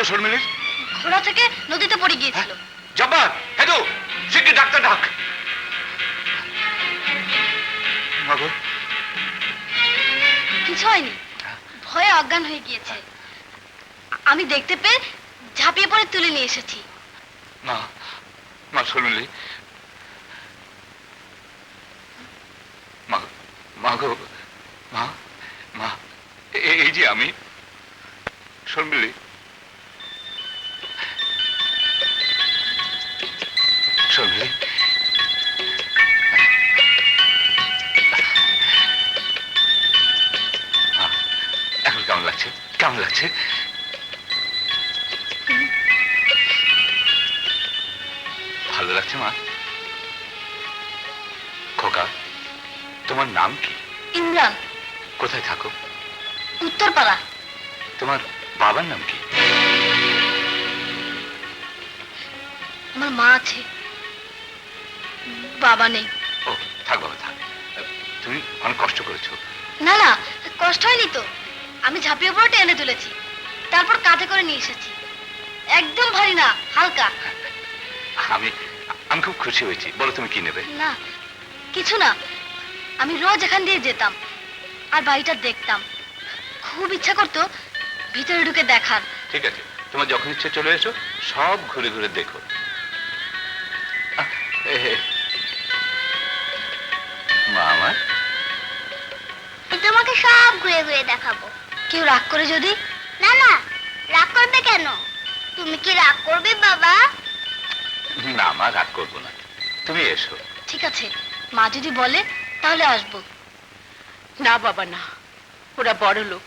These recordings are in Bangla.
হচ্ছে শর্মিলীর? ঘোড়া থেকে নদীতে পড়ে গিয়েছিল। জব্বার, হেদু, শিগগির ডাক্তার ডাক। মাগো, কিছু হয়নি, ভয়ে অজ্ঞান হয়ে গিয়েছে। আমি দেখতে পেয়ে ঝাঁপিয়ে পড়ে তুলে নিয়ে এসেছি। মা, মা শর্মিলী, মা, মা গো, মা, মা, এই যে আমি শর্মিলী। শর্মিলী, এখন কেমন লাগছে? কেমন লাগছে? ভালো লাগছে মা? খোকা, তোমার নাম কি? ইমরান। কোথায় থাকো? উত্তরপাড়া। তোমার বাবার নাম কি? আমার মা আছে, বাবা নেই। ও, থাক বাবা, থাক। তুমি অনেক কষ্ট করেছো। না না, কষ্ট হয়নি তো। আমি ঝাঁপিয়ে পড়ে টেনে তুলেছি, তারপর কাঁধে করে নিয়ে এসেছি। একদম ভারী না, হালকা। আমি আমি খুব খুশি হয়েছি। বলো তুমি কি নেবে? না কিছু না, আমি রোজ এখান দিয়ে যেতাম আর বাড়িটা দেখতাম। খুব ইচ্ছা করতো ভিতরে ঢুকে দেখার। ঠিক আছে, তোমার যখন ইচ্ছে চলে এসো, সব ঘুরে ঘুরে দেখো। মা আমার, তোমাকে সব ঘুরে ঘুরে দেখাবো। কেউ রাগ করে যদি? না না, রাগ করবে কেন? তুমি কি রাগ করবে বাবা? না মা, রাগ করবো না, তুমি এসো। ঠিক আছে, মা যদি বলে তাহলে আসবো। না বাবা না, ওরা বড় লোক।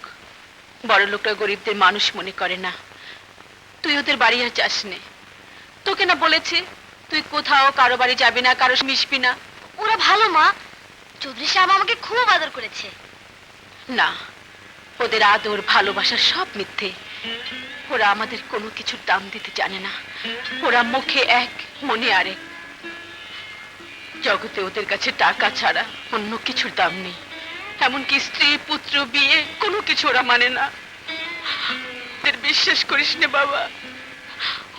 বড় লোকরা গরিবদের মানুষ মনে করে না। তুই ওদের বাড়ি আর যাস নে। তোকে না বলেছে তুই কোথাও কারো বাড়ি যাবি না, কারো মিশবি না? ওরা ভালো মা, চৌধুরী সাহেব আমাকে খুব আদর করেছে। না, ওদের আদর ভালোবাসা সব মিথ্যে। ওরা আমাদের কোনো কিছুর দাম দিতে জানে না। ওরা মুখে এক, মনে আরেক। জগতে ওদের কাছে টাকা ছাড়া অন্য কিছুর দাম নেই। এমনকি স্ত্রী, পুত্র, বিয়ে কোনো কিছু ওরা মানে না। ওদের বিশ্বাস করিস নে বাবা,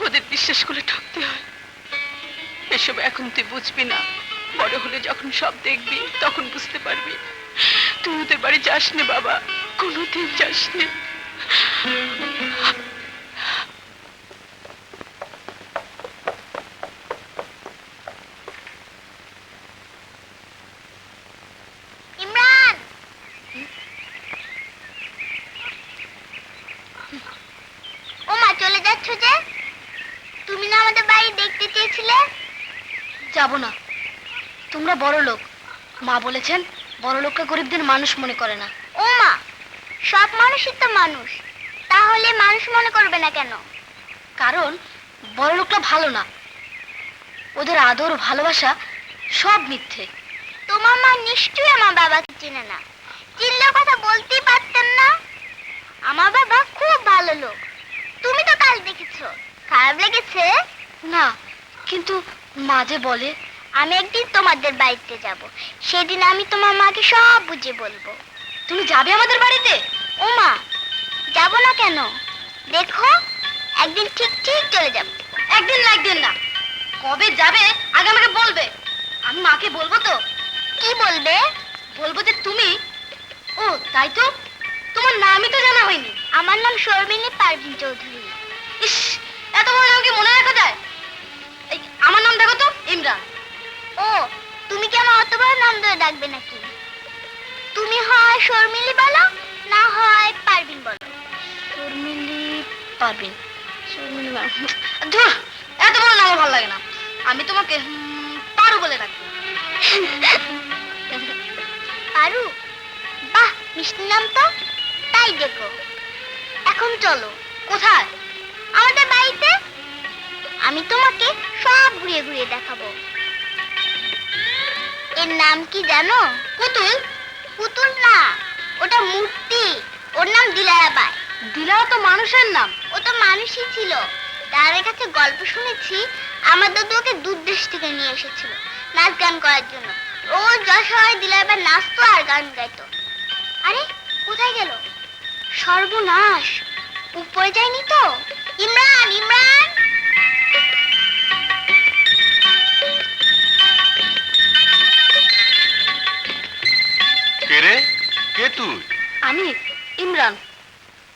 ওদের বিশ্বাস করে ঠকতে হয়। এসব এখন তুই বুঝবি না, বড় হলে যখন সব দেখবি তখন বুঝতে পারবি। তুই ওদের বাড়ি যাস নে বাবা, কোনোদিন যাস নে। ইমরান, ও মা চলে যাচ্ছ যে? তুমি না আমাদের বাড়ি দেখতে চেয়েছিলে? যাব না, তোমরা বড় লোক। মা বলেছেন বড় লোককে গরিবদের মানুষ মনে করে না। ও মা, সব মানুষই তো মানুষ, তাহলে মানুষ মনে করবে না কেন? কারণ বড় লোকরা ভালো না, ওদের আদর ভালোবাসা সব মিথ্যে। তোমার মা নিশ্চয়ই আমার বাবাকে চেনে না, চিনলেও কথা বলতেই পারতেন না। আমার বাবা খুব ভালো লোক, তুমি তো কাল দেখেছো। খারাপ লেগেছে? না, কিন্তু মাঝে বলে আমি একদিন তোমাদের বাড়িতে যাব, সেদিন আমি তোমার মাকে সব বুঝে বলবো। তুমি যাবে আমাদের বাড়িতে? ও মা, যাব না কেন? দেখো, একদিন ঠিক ঠিক চলে যাব। একদিন না, একদিন না, কবে যাবে আগে আমাকে বলবে। আমি মাকে বলবো তো। কি বলবে? বলবো যে তুমি। ও তাই তো, তোমার নামই তো জানা হয়নি। আমার নাম শর্মিনী পারভিন চৌধুরী। ইস, এত বড় নাম কি মনে রাখা যায়? এই আমার নাম দেখো তো, ইমরান। ও, তুমি কি আমার অত বড় নাম ধরে ডাকবে নাকি? তুমি হয় শর্মিলী বলো, না হয় পারভিন বলো। শর্মিলী পারভিন, শর্মিলী ধুর, এত বড় নাম ভালো লাগে না। আমি তোমাকে পারু বলে ডাকবো। পারু, বাহ, মিষ্টি নাম তো। তাই দেখো, এখন চলো। কোথায়? আমাদের বাড়িতে। আমি তোমাকে সব ঘুরিয়ে ঘুরিয়ে দেখাবো। এর নাম কি জানো? পুতুল। পুতুল না, ওটা মূর্তি। ওর নাম দিলারা বাই। দিলারা তো মানুষের নাম। ও তো মানুষই ছিল। তার কাছে গল্প শুনেছি, আমার দাদু ওকে দূর দেশ থেকে নিয়ে এসেছিল নাচ গান করার জন্য। রোজ যশোরে দিলারা বাই নাচতো আর গান গাইতো। আরে কোথায় গেল? সর্বনাশ, উপরে যায়নি তো? ইমরান ইমরান কে রে? কে তুই? আমি ইমরান,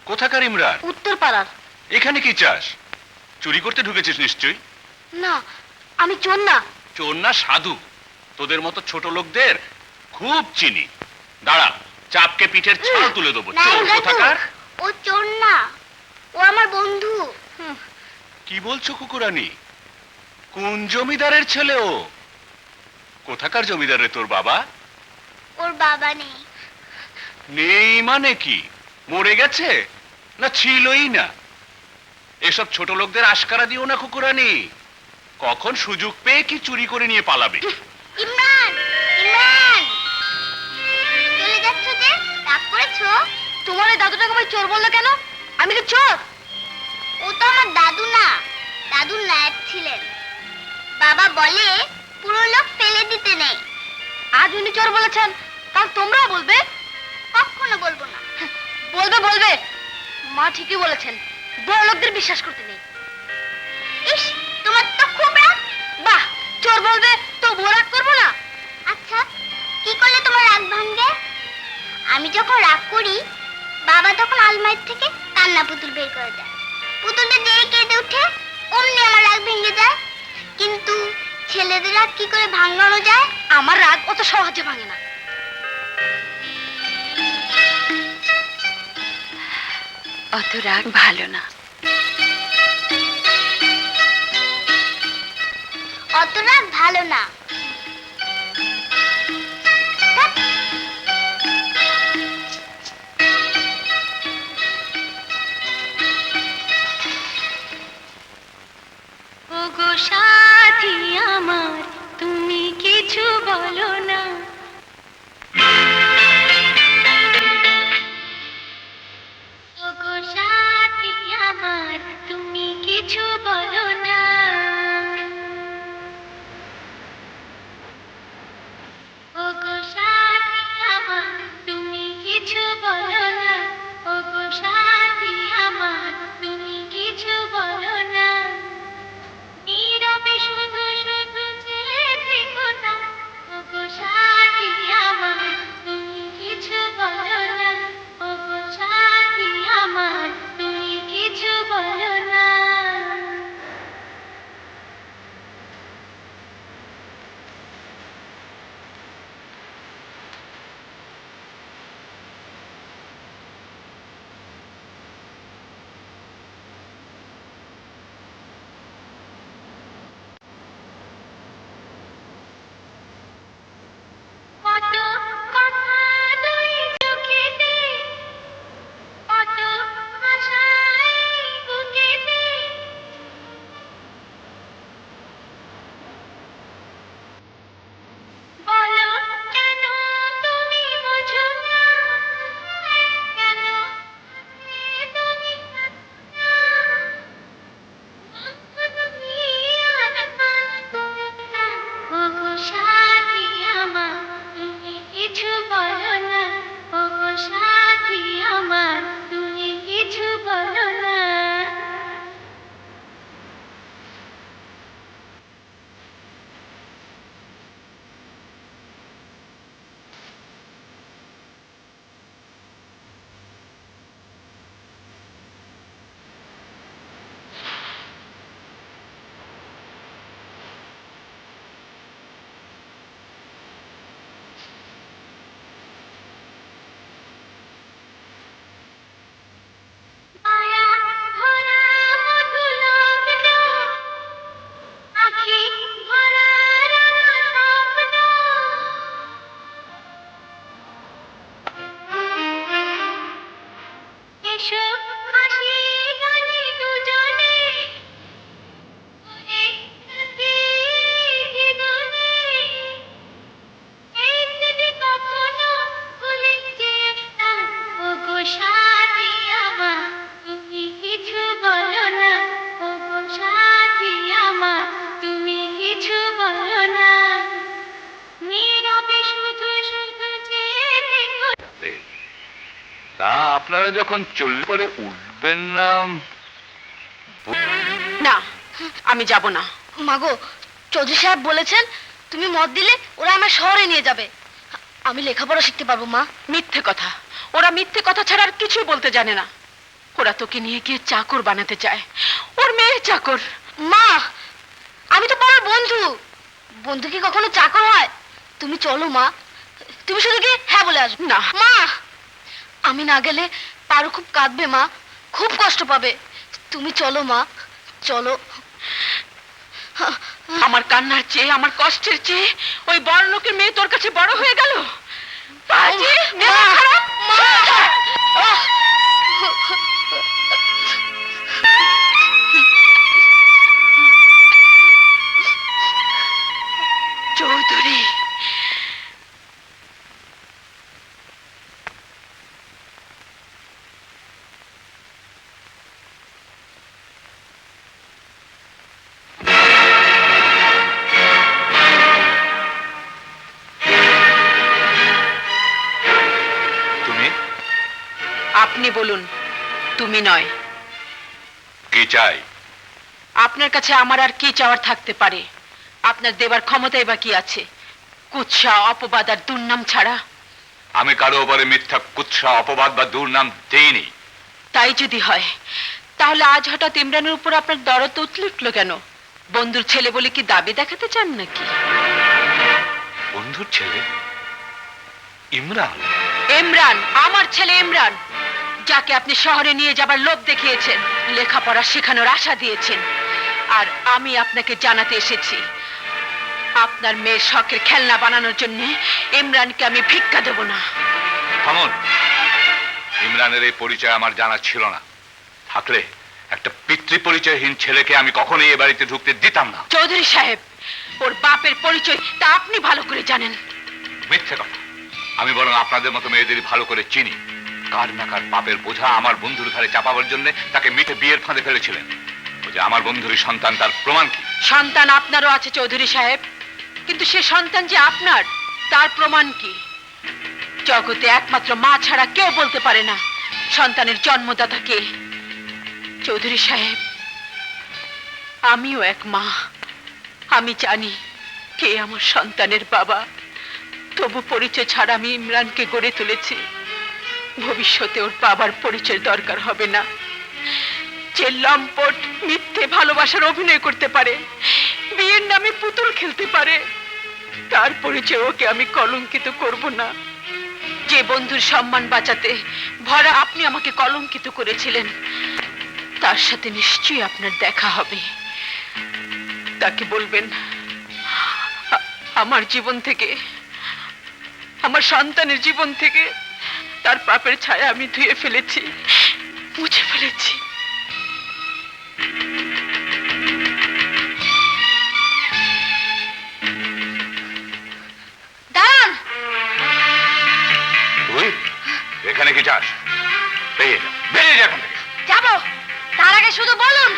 কোথাকার ইমরান? উত্তর পাড়ার। এখানে কি চাস? চুরি করতে ঢুকেছিস নিশ্চয়ই। না, আমি চোর না। চোর না সাধু। তোদের মতো ছোট লোকদের খুব চিনি। দাঁড়া, চাপকে পিঠের ছাল তুলে দেবো। না, চোর দাদু, কোথাকার? ও চোর না, ও আমার বন্ধু। কি বলছো কুকুরানি? কোন জমিদারের ছেলে ও? কোথাকার জমিদার রে তোর বাবা? ওর বাবা নেই। নেই মানে কি? মরে গেছে না ছিলই না? এসব ছোট লোকদের আশকারা দিও না কুকুরানি। কখন সুযোগ পেয়ে কি চুরি করে নিয়ে পালাবে। ইমরান ইমরান চলে যাচ্ছ যে? রাগ করেছো? তোমার এই দাদুটাকে ভাই চোর বললে কেন? আমি কি চোর? ও তো আমার দাদু না, দাদুর নায়েব ছিলেন। বাবা বলে পুরো লোক ফেলে দিতে নেই। আজ উনি চোর বলেছেন, কাল তোমরাও বলবে? কখনো বলবো না। বলবে বলবে, মা ঠিকই বলেছেন, বড় লোকদের বিশ্বাস করতে নেই। ইস, তোমার তো খুব রাগ। বাহ, চোর বলবে তো রাগ করবো না? আচ্ছা, কি করলে তোমার রাগ ভাঙবে? আমি যখন রাগ করি, বাবা তখন আলমারি থেকে কান্না পুতুল বের করে দেয়। পুতুলটা যেই কেঁদে উঠে, অমনি আমার রাগ ভেঙে যায়। কিন্তু ছেলেদের রাগ কি করে ভাঙানো যায়? আমার রাগ অত সহজে ভাঙে না। অত রাগ ভালো না। অত রাগ ভালো না। ধ্যাৎ। ওগো সাথী আমার, তুমি কিছু বলো না। ওগো সাথী আমার, তুমি কিছু বলো না। ওগো সাথী আমার, তুমি কিছু বলো না। ওগো সাথী আমার, তুমি কিছু বলো না। নীরবে শুধু শুধু চেয়ে থেকো না। ওগো সাথী আমার, তুমি কিছু বলো না। ওগো সাথী আমার, তুমি কিছু বলো না। কত কথা দুই চোখেতে, কত আশা এই বুকেতে। বলো কেন তুমি বোঝো না, কেন তুমি না। ওগো সাথী আমার, তুমি কিছু বলো না। ওগো সাথী আমার, তুমি কিছু বলো না। মায়া ভরা মধুলগ্ন, আখি ভরা রাঙা স্বপ্ন। এসো হাসি গানে দুজনে, ওরে থাকি জীবনে। এই স্মৃতি কখনো ভুলে যেও না। ওগো সাথী আমার, তুমি কিছু বলো না। ওগো সাথী আমার, তুমি কিছু বলো না। নীরবে শুধু শুধু চেয়ে থেকো। তা আপনারা যখন চললে পরে উঠবেন না, না, আমি যাব না। মাগো, চৌধুরী সাহেব বলেছেন তুমি মত দিলে ওরা আমার শহরে নিয়ে যাবে। আমি লেখাপড়া শিখতে পারবো মা। মিথ্যে কথা, ওরা মিথ্যে কথা ছাড়া আর কিছুই বলতে জানে না। ওরা তোকে নিয়ে গিয়ে চাকর বানাতে চায়, ওর মেয়ে চাকর। মা, আমি তো পাড়ার বন্ধু, বন্ধু কি কখনো চাকর হয়? তুমি চলো মা, তুমি শুধু কি হ্যাঁ বলে আসবে। না। মা, আমি না গেলে পারো খুব কাঁদবে মা, খুব কষ্ট পাবে। তুমি চলো মা, চলো। আমার কান্নার চেয়ে, আমার কষ্টের চেয়ে ওই বড় লোকের মেয়ে তোর কাছে বড় হয়ে গেল। পাজি, মেয়ে খারাপ। চৌধুরী, তুমি আপনি বলুন, তুমি নয়। কি চাই? আপনার কাছে আমার আর কি চাওয়ার থাকতে পারে? আপনার দেবার ক্ষমতাই বা কি আছে? কুৎসা, অপবাদ আর দুর্নাম ছাড়া। আমি কারো উপরে মিথ্যা কুৎসা, অপবাদ বা দুর্নাম দেইনি। তাই যদি হয়, তাহলে আজ হঠাৎ ইমরানের উপর আপনার দরদ উঠলো কেন? বন্ধুর ছেলে বলে কি দাবি দেখাতে চান নাকি? বন্ধুর ছেলে? ইমরান? ইমরান, আমার ছেলে ইমরান, যাকে আপনি শহরে নিয়ে যাবার লোভ দেখিয়েছেন, লেখাপড়া শেখানোর আশা দিয়েছেন। আর আমি আপনাকে জানাতে এসেছি, আপনার মেয়ের শখের খেলনা বানানোর জন্য ইমরানকে আমি ভিক্ষা দেব না। থামুন। ইমরানের এই পরিচয় আমার জানা ছিল না। থাকলে একটা পিতৃ পরিচয়হীন ছেলেকে আমি কখনোই এ বাড়িতে ঢুকতে দিতাম না। চৌধুরী সাহেব, ওর বাপের পরিচয় তা আপনি ভালো করে জানেন। মিথ্যে কথা। আমি বরং আপনাদের মতো মেয়েদেরই ভালো করে চিনি। কার না কার পাপের বোঝা আমার বন্ধুর ঘাড়ে চাপাবার জন্য তাকে মিঠে বিয়ের ফাঁদে ফেলেছিলেন। ও যে আমার বন্ধুরই সন্তান, তার প্রমাণ কি? সন্তান আপনারও আছে চৌধুরী সাহেব, কিন্তু সে সন্তান যে আপনার, তার প্রমাণ কি? জগতে একমাত্র মা ছাড়া কেউ বলতে পারে না সন্তানের জন্মদাতা কে। চৌধুরী সাহেব, আমিও এক মা, আমি জানি কে আমার সন্তানের বাবা। তবু পরিচয় ছাড়া আমি ইমরানকে গড়ে তুলেছি। ভবিষ্যতে ওর বাবার পরিচয় দরকার হবে না। যে লম্পট মিথ্যে ভালোবাসার অভিনয় করতে পারে, বিয়ের নামে পুতুল খেলতে পারে, তার পরিচয় ওকে আমি কলঙ্কিত করব না। যে বন্ধুর সম্মান বাঁচাতে ভরা আপনি আমাকে কলঙ্কিত করেছিলেন, তার সাথে নিশ্চয়ই আপনার দেখা হবে। তাকে বলবেন আমার জীবন থেকে, আমার সন্তানের জীবন থেকে তার পাপের ছায়া আমি ধুয়ে ফেলেছি, মুছে ফেলেছি। দাঁড়ান। তুই এখানে কি চাস? বেরিয়ে যা, বেরিয়ে যা এখান থেকে। যাবো, তার আগে শুধু বলুন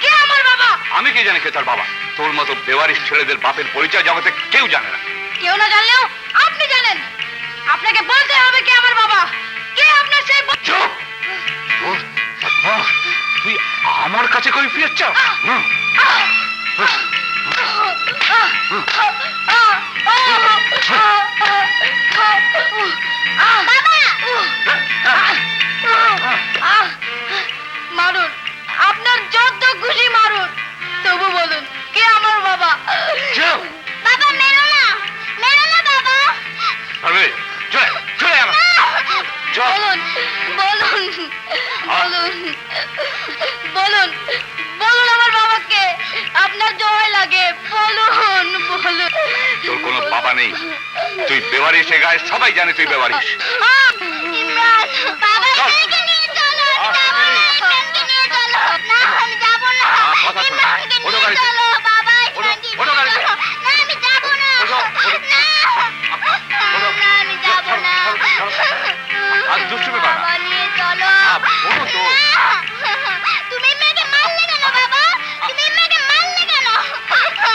কে আমার বাবা? আমি কি জানি কে তার বাবা? তোর মতো বেওয়ারিশ ছেলেদের বাপের পরিচয় জগতে কেউ জানে না। কেউ না জানলেও আপনি জানেন। আপনাকে বলতে হবে কে আমার বাবা, কে আপনার সেই চুপ! তুই আমার কাছে কই ফিরে চাও? মারুন, আপনার যত খুশি মারুন, তবু বলুন কে আমার বাবা? বাবা মেরো না, মেরো না বাবা। বলুন, বলুন, বলুন, বলুন, বলুন আমার বাবাকে, আপনার জয় লাগে, বলুন, বলুন। তোর কোনো বাবা নেই, তুই বেওয়ারিশ। এ গায়ে সবাই জানে তুই বেওয়ারিশ। ইমরান, বাবা এখানে নিয়ে চলো। যাবো না, এখানকে নিয়ে চলো। না, আমি যাবো না। কথা শোনো। ইমরানকে ওঠো নিয়ে গাড়িতে। চলো, বাবা এখানকে ওঠো নিয়ে গাড়িতে। চলো। না, আমি যাবো না। ওঠো, ওঠো। না, না, আমি যাবো না। আর দুষ্টুমি কর না। বাবা নিয়ে চলো। ওঠো তো। তুমি মেয়েকে মারলে কেন বাবা? তুমি মেয়েকে মারলে কেন?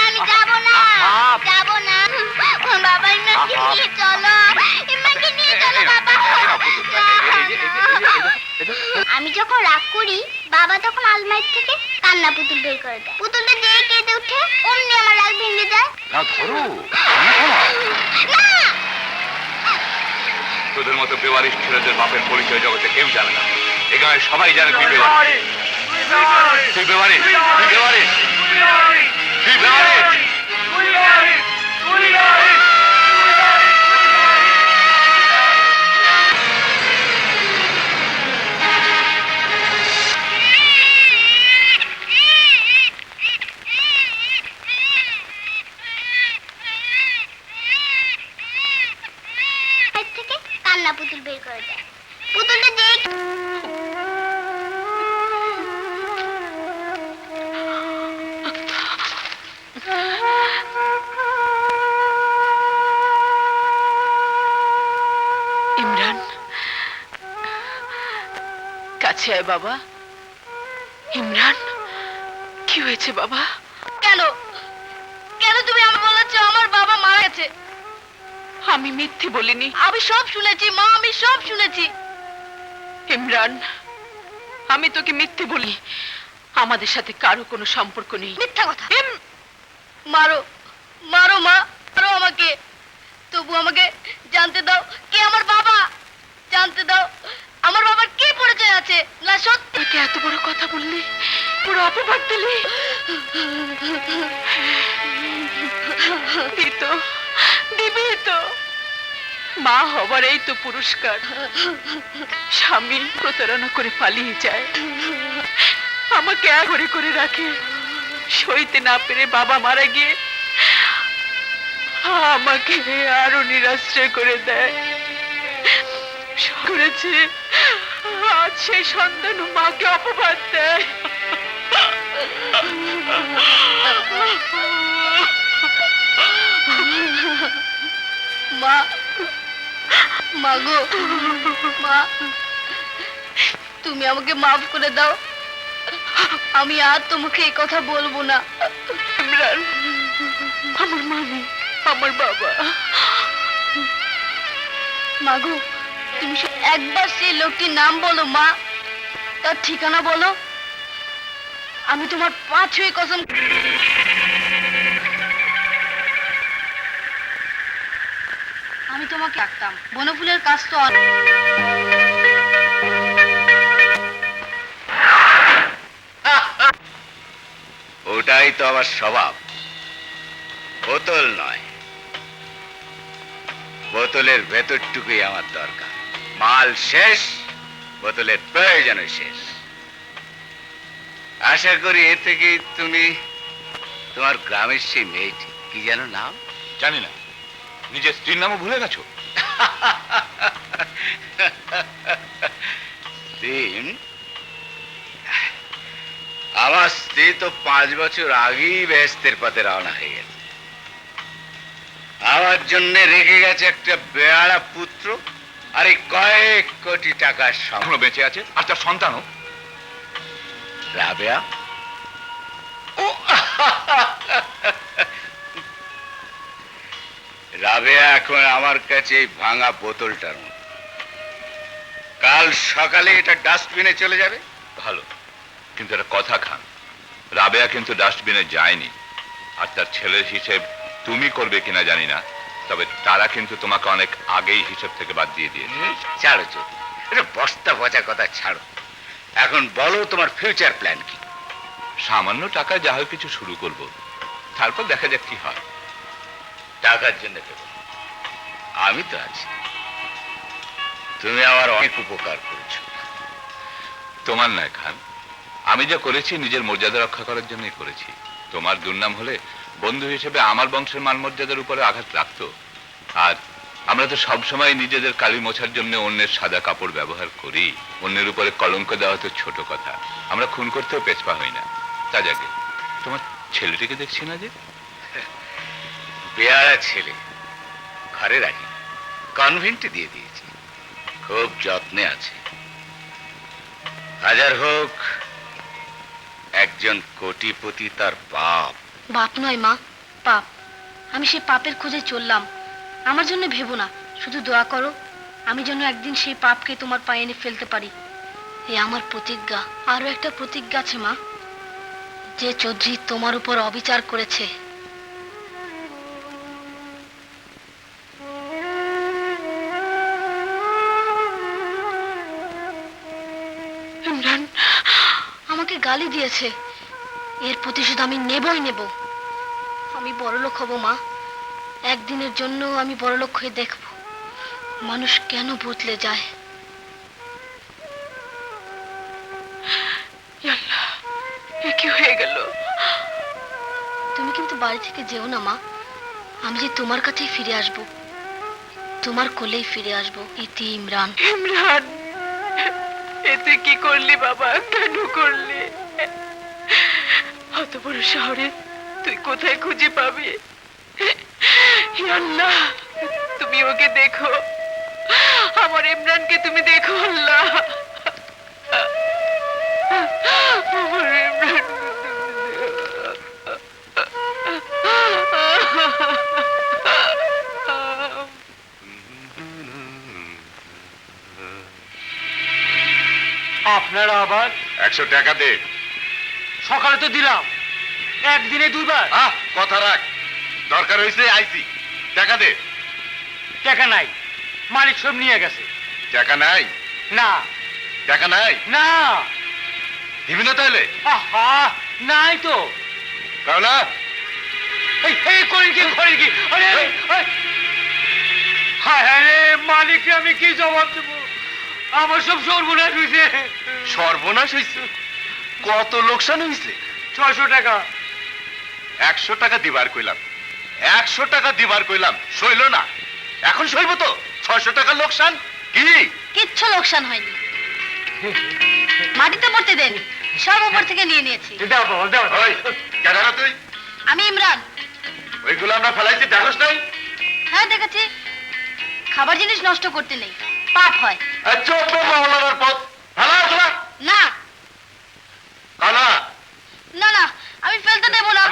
আমি যাবো না, যাবো না। বাবা ইমরানকে নিয়ে চলো, ইমরানকে নিয়ে চলো বাবা। এই নাও পুতুল। এই যে, আমি যখন রাগ করি, বাবা তখন আলমারি পেট থেকে কান্না পুতুল বের করে দেয়। পুতুলটা যেই কেঁদে উঠে অমনি আমার রাগ ভেঙে যায়। না ধরো, কান্না থামাও। না! তোদের মতো বেওয়ারিশ ছেলেদের বাপের পরিচয় জগতে কেউ জানে না। এ গায়ে সবাই জানে তুই বেওয়ারিশ। তুই বেওয়ারিশ, তুই বেওয়ারিশ, তুই বেওয়ারিশ। পেট থেকে কান্না পুতুল বের করে দেয়। পুতুলটা যেই ইমরান, কাছে আয় বাবা। ইমরান, কি হয়েছে বাবা? কেন কেন তুমি আমাকে বলেছো আমার বাবা মারা গেছে? আমি মিথ্যে বলিনি আমি সব শুনেছি মা, আমি সব শুনেছি। ইমরান, আমি তোকে মিথ্যে বলি। আমাদের সাথে কারো কোনো সম্পর্ক নেই। মিথ্যা কথা। মারো মারো মা, মারো আমাকে, তবু আমাকে জানতে দাও কে আমার বাবা। জানতে দাও আমার বাবার কি পরিচয় আছে। না সত্যি তুই এত বড় কথা বললি, পুরো অপবাদ দিলি। দিবি তো, মা হবার এই তো পুরস্কার। স্বামী প্রতারণা করে পালিয়ে যায়, আমাকে ঘরে করে রাখে, সইতে না পেরে বাবা মারা গিয়ে আমাকে আরো নিরাশ্রয় করে দেয়। করেছে আজ সেই সন্তান মাকে অপবাদ দেয়। মা, মা গো মা, তুমি আমাকে মাফ করে দাও। আমি আর তোমাকে এই কথা বলবো না। ইমরান, আমার মা নেই, আমার বাবা। মাগো, তুমি একবার সেই লোকটির নাম বলো মা, তার ঠিকানা বলো। আমি তোমার পা ছুঁয়ে কসম। আমি তোমাকে ডাকতাম, বনফুলের কাজ তো ওটাই তো আমার স্বভাব। বোতল নয়, বোতলের ভেতরটুকুই আমার দরকার। মাল শেষ, বোতলের প্রয়োজন শেষ। আশা করি এ থেকেই তুমি তোমার গ্রামের সেই মেয়েটি, কি যেন নাম? জানি না, নিজের স্ত্রীর নামও ভুলে গেছো? দিন আমার স্ত্রী তো 5 বছর আগেই বেহেশতের পথে রওনা হয়ে গেছে। আমার জন্য রেখে গেছে একটা বেয়াড়া পুত্র আর এই কয়েক কোটি টাকার এখনো সম্পদ। বেঁচে আছে, আর তার সন্তানও। রাবেয়া, ও রাবেয়া এখন আমার কাছে এই ভাঙা বোতলটার মতো। কাল সকালে এটা ডাস্টবিনে চলে যাবে। ভালো, কিন্তু একটা কথা খান, রাবেয়া কিন্তু ডাস্টবিনে যায়নি। আর তার ছেলের হিসেব তুমি করবে কিনা জানি না, তবে তারা কিন্তু তোমাকে অনেক আগেই হিসেব থেকে বাদ দিয়ে দিয়েছে। ছাড়ো চোদ্দ, এটা বস্তা পচা কথা ছাড়ো। এখন বলো তোমার ফিউচার প্ল্যান কি? সামান্য টাকায় যা হয় কিছু শুরু করব, তারপর দেখা যাক কি হয়। টাকার জন্য দেবো, আমি তো আছি। তুমি আমার অনেক উপকার করেছো। তোমার নয় খান, আমি যা করেছি নিজের মর্যাদা রক্ষা করার জন্যই করেছি। তোমার দুর্নাম হলে বন্ধু হিসেবে আমার বংশের মান মর্যাদার উপরে আঘাত লাগতো। আর আমরা তো সবসময় নিজেদের কালি মোছার জন্য অন্যের সাদা কাপড় ব্যবহার করি। অন্যের উপরে কলঙ্ক দেওয়া তো ছোট কথা, আমরা খুন করতেও পেছপা হই না। তা যাকে, তোমার ছেলেটিকে দেখছি না যে? বেয়ারা ছেলে, ঘরে রাখি, কনভেন্টে দিয়ে দিয়েছি, খুব যত্নে আছে। হাজার হোক একজন কোটিপতি তার বাপ। বাপ নয় মা, পাপ। আমি সেই পাপের খোঁজে চললাম। আমার জন্য ভেবো না, শুধু দোয়া করো আমি যেন একদিন সেই পাপকে তোমার পায়ে এনে ফেলতে পারি। এ আমার প্রতিজ্ঞা। আরো একটা প্রতিজ্ঞা আছে মা। যে চৌধুরী তোমার উপর অবিচার করেছে, ইমরান, আমাকে গালি দিয়েছে, এর প্রতিশোধ আমি নেবই নেব। আমি বড়লোক হব মা, একদিনের জন্য আমি বড়লোক হয়ে দেখব মানুষ কেন বদলে যায়। ইয়া আল্লাহ, এ কি হয়ে গেল? তুমি কিন্তু বাড়ি থেকে যেও না মা, আমি যে তোমার কাছেই ফিরে আসব, তোমার কোলেই ফিরে আসব। ইতি ইমরান। ইমরান, এ তুই কি করলি বাবা? কেন করলি? অত বড় শহরে তুই কোথায় খুঁজে পাবি? ইয়া আল্লাহ, তুমি ওকে দেখো, আমার ইমরানকে তুমি দেখো আল্লাহ। আমার ইমরান আপনারা আবার 100 টাকা দে। সকালে তো দিলাম, একদিনে দুইবার। কথা রাখ, দরকার হয়েছে আইসি। টাকা দে। টাকা নাই, মালিক সব নিয়ে গেছে। টাকা নাই? না টাকা নাই? না, দিবি না তাহলে? আহা, নাই তো। কাওলা, এই করেন কি? আরে হায় হায় রে, মালিককে আমি কি জবাব দেব? আমার সব সর্বনাশ হয়েছে। সর্বনাশ হয়েছে? কত লোকসান হয়েছে? 600 টাকা। 100 টাকা দিবার কইলাম, 100 টাকা দিবার কইলাম, সইল না। এখন সইব তো? 600 টাকা লোকসান কি? কিচ্ছু লোকসান হয়নি, মাটিতে পড়তে দেন, সব উপর থেকে নিয়ে নিয়েছি। দাও বাবা, দাও। ওই কেডারা তুই? আমি ইমরান। ওইগুলো আমরা ফেলাইছি, দেখোস নাই? হ্যাঁ দেখেছি, খাবার জিনিস নষ্ট করতে নেই, পাপ হয়। চোখ মহলার পথ ফেলা ফেলা। না কালা, না না, আমি ফেলতে দেবো না।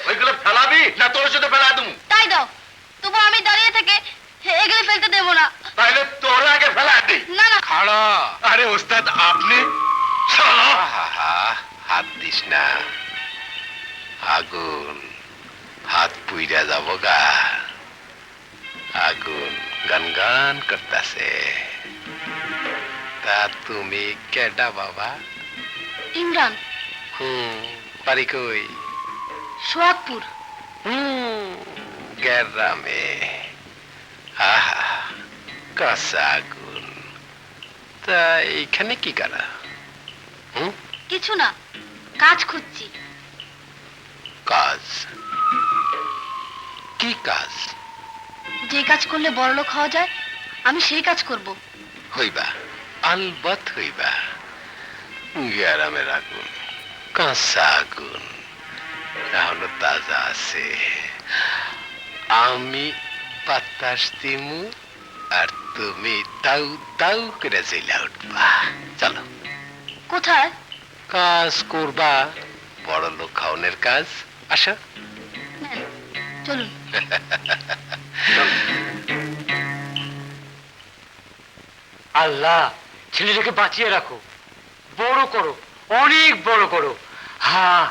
ওইগুলো ফেলাবি না তোর সাথে ফেলা দেবো? তাই দাও, তবু আমি দাঁড়িয়ে থেকে এগুলো ফেলতে দেবো না। তাইলে তোর আগে ফেলা দিই। না না, খাড়া, আরে ওস্তাদ আপনি শালা। হাত দিস না, আগুন হাত পুইরা যাব গা। আগুন গান গান করতেছে। তা তুমি কেডা বাবা? ইমরান, পারি কই? সোহাগপুর। গ্রামে। আহা, কাঁচা আগুন। তা এইখানে কি করা? কিছু না, কাজ খুঁজছি। কাজ? কি কাজ? যে কাজ করলে বড়লোক হওয়া যায়, আমি সেই কাজ করব। হইবা, আলবত হইবা। গ্রামের আগুন, কাঁচা আগুন, এখনো তাজা আছে। আমি বাতাস দিমু আর তুমি দাউ দাউ করে জেলা উঠবা। চলো। কোথায়? কাজ করবা, বড় লোক খাওয়ানোর কাজ। আসো। হ্যাঁ, চলুন। আল্লাহ, ছেলেটাকে বাঁচিয়ে রাখো, বড় করো, অনেক বড় করো। হ্যাঁ,